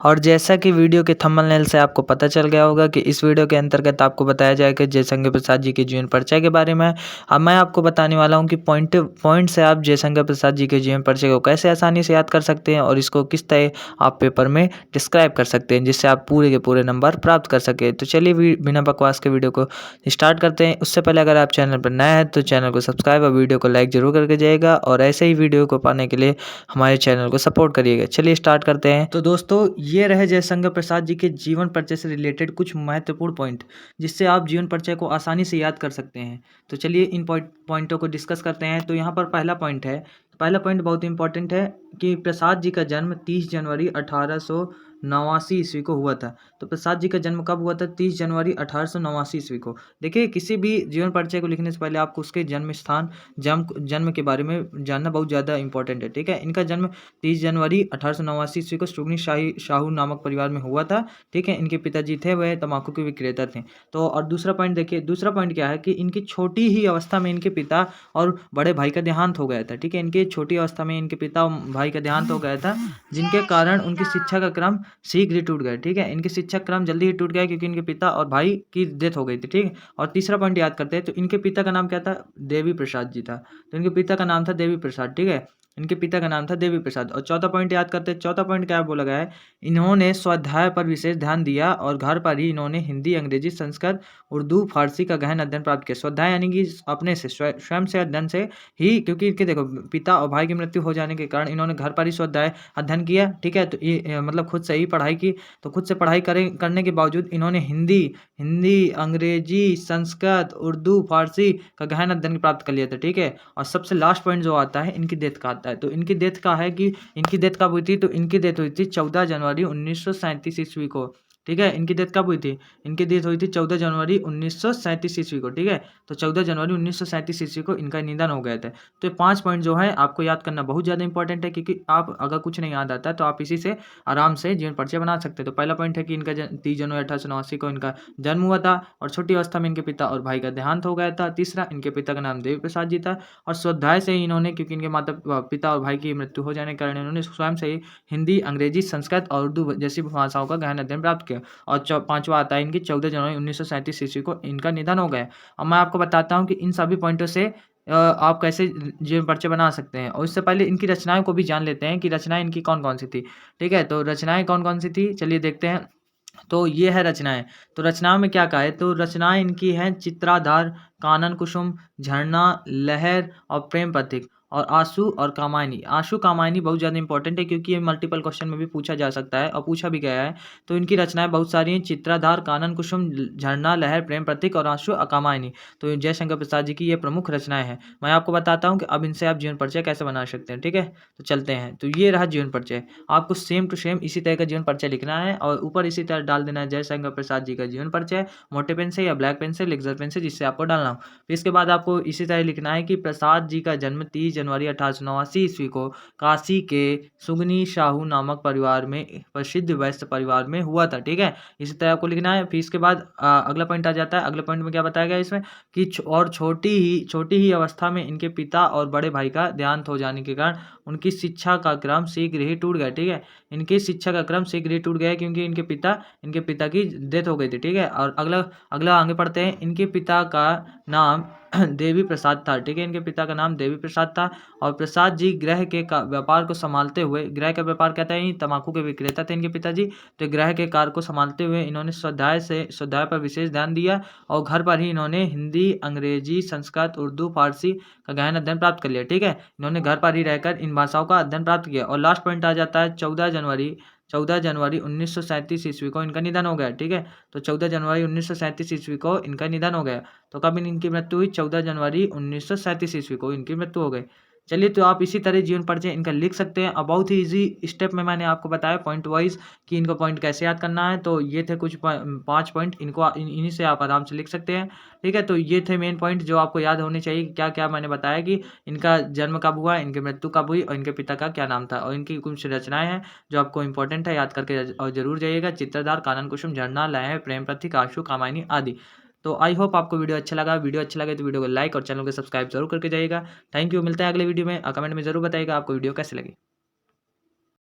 और जैसा कि वीडियो के थंबनेल से आपको पता चल गया होगा कि इस वीडियो के अंतर्गत आपको बताया जाएगा जयशंकर प्रसाद जी के जीवन परिचय के बारे में। अब मैं आपको बताने वाला हूं कि पॉइंट से आप जयशंकर प्रसाद जी के जीवन परिचय को कैसे आसानी से याद कर सकते हैं और इसको किस तरह आप पेपर में डिस्क्राइब कर सकते हैं, जिससे आप पूरे के पूरे नंबर प्राप्त कर सकें। तो चलिए बिना बकवास के वीडियो को स्टार्ट करते हैं। उससे पहले अगर आप चैनल पर नए हैं तो चैनल को सब्सक्राइब और वीडियो को लाइक जरूर करके जाइएगा, और ऐसे ही वीडियो को पाने के लिए हमारे चैनल को सपोर्ट करिएगा। चलिए स्टार्ट करते हैं। तो दोस्तों, ये रहे जयशंकर प्रसाद जी के जीवन परिचय से रिलेटेड कुछ महत्वपूर्ण पॉइंट, जिससे आप जीवन परिचय को आसानी से याद कर सकते हैं। तो चलिए इन पॉइंटों को डिस्कस करते हैं। तो यहाँ पर पहला पॉइंट है, पहला पॉइंट बहुत इंपॉर्टेंट है कि प्रसाद जी का जन्म 30 जनवरी 1889 ईस्वी को हुआ था। तो प्रसाद जी का जन्म कब हुआ था? 30 जनवरी 1889 ईस्वी को। देखिए, किसी भी जीवन परिचय को लिखने से पहले आपको उसके जन्म स्थान, जन्म के बारे में जानना बहुत ज़्यादा इंपॉर्टेंट है। ठीक है, इनका जन्म 30 जनवरी 1889 ईस्वी को सुगनी शाहू नामक परिवार में हुआ था। ठीक है, इनके पिताजी थे वह तम्बाकू के विक्रेता थे। तो और दूसरा पॉइंट देखिए, दूसरा पॉइंट क्या है कि इनकी छोटी ही अवस्था में इनके पिता और बड़े भाई का देहांत हो गया था। ठीक है, इनके छोटी अवस्था में इनके पिता और भाई का देहांत हो गया था, जिनके कारण उनकी शिक्षा का क्रम शीघ्र ही टूट गया। ठीक है, इनकी शिक्षा क्रम जल्दी ही टूट गया क्योंकि इनके पिता और भाई की डेथ हो गई थी। ठीक है, और तीसरा पॉइंट याद करते हैं। तो इनके पिता का नाम क्या था? देवी प्रसाद जी था। तो इनके पिता का नाम था देवी प्रसाद। ठीक है, इनके पिता का नाम था देवी प्रसाद। और चौथा पॉइंट याद करते हैं। चौथा पॉइंट क्या बोला गया है? इन्होंने स्वाध्याय पर विशेष ध्यान दिया और घर पर ही इन्होंने हिंदी, अंग्रेजी, संस्कृत, उर्दू, फारसी का गहन अध्ययन प्राप्त किया। स्वाध्याय यानी कि अपने से स्वयं से अध्ययन से ही, क्योंकि इनके देखो पिता और भाई की मृत्यु हो जाने के कारण इन्होंने घर पर ही स्वाध्याय अध्ययन किया। ठीक है, तो ये मतलब खुद से ही पढ़ाई की। तो खुद से पढ़ाई करने के बावजूद इन्होंने हिंदी, अंग्रेजी, संस्कृत, उर्दू, फारसी का गहन अध्ययन प्राप्त कर लिया था। ठीक है, और सबसे लास्ट पॉइंट जो आता है इनकी डेथ का आता है। तो इनकी डेथ का है कि इनकी डेथ कब हुई थी? तो इनकी डेथ हुई थी 14 जनवरी 1937 ईस्वी को। ठीक है, इनकी डेथ कब हुई थी? इनकी डेथ हुई थी 14 जनवरी 1937 ईस्वी को। ठीक है, तो 14 जनवरी 1937 ईस्वी को इनका निधन हो गया था। तो ये 5 पॉइंट जो है आपको याद करना बहुत ज़्यादा इंपॉर्टेंट है, क्योंकि आप अगर कुछ नहीं याद आता तो आप इसी से आराम से जीवन परिचय बना सकते हैं। तो पहला पॉइंट है कि इनका 30 जनवरी 1889 को इनका जन्म हुआ था और छोटी अवस्था में इनके पिता और भाई का देहांत हो गया था। तीसरा, इनके पिता का नाम देवी प्रसाद जी था और स्वाध्याय से ही इन्होंने, क्योंकि इनके माता पिता और भाई की मृत्यु हो जाने के कारण इन्होंने स्वयं से ही हिंदी, अंग्रेजी, संस्कृत और उर्दू जैसी भाषाओं का गहन अध्ययन प्राप्त किया। और पांचवा आता है इनकी 14 जनवरी 1937 ईस्वी को इनका निधन हो गया। अब मैं आपको बताता हूँ कि इन सभी पॉइंटों से आप कैसे जीवन परिचय बना सकते हैं। और इससे पहले इनकी रचनाओं को भी जान लेते हैं कि रचनाएं इनकी कौन कौन सी थी। ठीक है, तो रचनाएं कौन कौन सी थी चलिए देखते हैं। तो ये है रचनाएं। तो रचनाओं में क्या कहा है? तो रचनाएं इनकी हैं चित्राधार, कानन कुसुम, झरना, लहर और प्रेम पथिक, और आंसू और कामायनी। आंसू कामायनी बहुत ज़्यादा इंपॉर्टेंट है क्योंकि ये मल्टीपल क्वेश्चन में भी पूछा जा सकता है और पूछा भी गया है। तो इनकी रचनाएं बहुत सारी हैं, चित्राधार, कानन कुसुम, झरना, लहर, प्रेम प्रतीक और आंसू कामायनी। तो जयशंकर प्रसाद जी की ये प्रमुख रचनाएं हैं। मैं आपको बताता हूँ कि अब इनसे आप जीवन परिचय कैसे बना सकते हैं। ठीक है, तो चलते हैं। तो ये रहा जीवन परिचय। आपको सेम टू सेम इसी तरह का जीवन परिचय लिखना है और ऊपर इसी तरह डाल देना है जयशंकर प्रसाद जी का जीवन परिचय, मोटे पेन से या ब्लैक पेन से, लेक्सर पेन से, जिससे आपको डालना हो। फिर इसके बाद आपको इसी तरह लिखना है कि प्रसाद जी का जन्म 30 जनवरी 1889 ईस्वी को काशी के सुगनी शाहू नामक परिवार में, प्रसिद्ध वैश्य परिवार में हुआ था। ठीक है, इसी तरह आपको लिखना है। फिर इसके बाद अगला पॉइंट आ जाता है। अगले पॉइंट में क्या बताया गया इसमें कि छोटी ही अवस्था में इनके पिता और बड़े भाई का देहांत हो जाने के कारण उनकी शिक्षा का क्रम शीघ्र ही टूट गया। ठीक है, इनकी शिक्षा का क्रम शीघ्र ही टूट गया क्योंकि इनके पिता की डेथ हो गई थी। ठीक है, और अगला अगला आगे पढ़ते हैं। इनके पिता का नाम देवी प्रसाद था। ठीक है, इनके पिता का नाम देवी प्रसाद था और प्रसाद जी गृह के व्यापार को संभालते हुए, गृह का व्यापार कहते हैं, तंबाकू के विक्रेता थे इनके पिताजी। तो गृह के कार्य को संभालते हुए इन्होंने स्वाध्याय पर विशेष ध्यान दिया और घर पर ही इन्होंने हिंदी, अंग्रेजी, संस्कृत, उर्दू, फारसी का गहन अध्ययन प्राप्त कर लिया। ठीक है, इन्होंने घर पर ही रहकर इन भाषाओं का अध्ययन प्राप्त किया। और लास्ट पॉइंट आ जाता है 14 जनवरी 1937 ईस्वी को इनका निधन हो गया। ठीक है, तो 14 जनवरी 1937 ईस्वी को इनका निधन हो गया। तो कब इनकी मृत्यु हुई? 14 जनवरी 1937 ईस्वी को इनकी मृत्यु हो गई। चलिए, तो आप इसी तरह जीवन परिचय इनका लिख सकते हैं और बहुत ही इजी स्टेप में मैंने आपको बताया पॉइंट वाइज कि इनको पॉइंट कैसे याद करना है। तो ये थे कुछ 5 पॉइंट, इनको इन्हीं से आप आराम से लिख सकते हैं। ठीक है, तो ये थे मेन पॉइंट जो आपको याद होने चाहिए। क्या क्या मैंने बताया कि इनका जन्म कब हुआ, इनकी मृत्यु कब हुई और इनके पिता का क्या नाम था, और इनकी कुछ रचनाएं हैं जो आपको इंपॉर्टेंट है, याद करके और जरूर जाइएगा। चित्रधार, कानन कुसुम, झरना, लहर, प्रेम प्रतीक, आंसू, कामायनी आदि। तो आई होप आपको वीडियो अच्छा लगा। वीडियो अच्छा लगे तो वीडियो को लाइक और चैनल को सब्सक्राइब जरूर करके जाइएगा। थैंक यू, मिलते हैं अगले वीडियो में। कमेंट में जरूर बताइएगा आपको वीडियो कैसे लगी।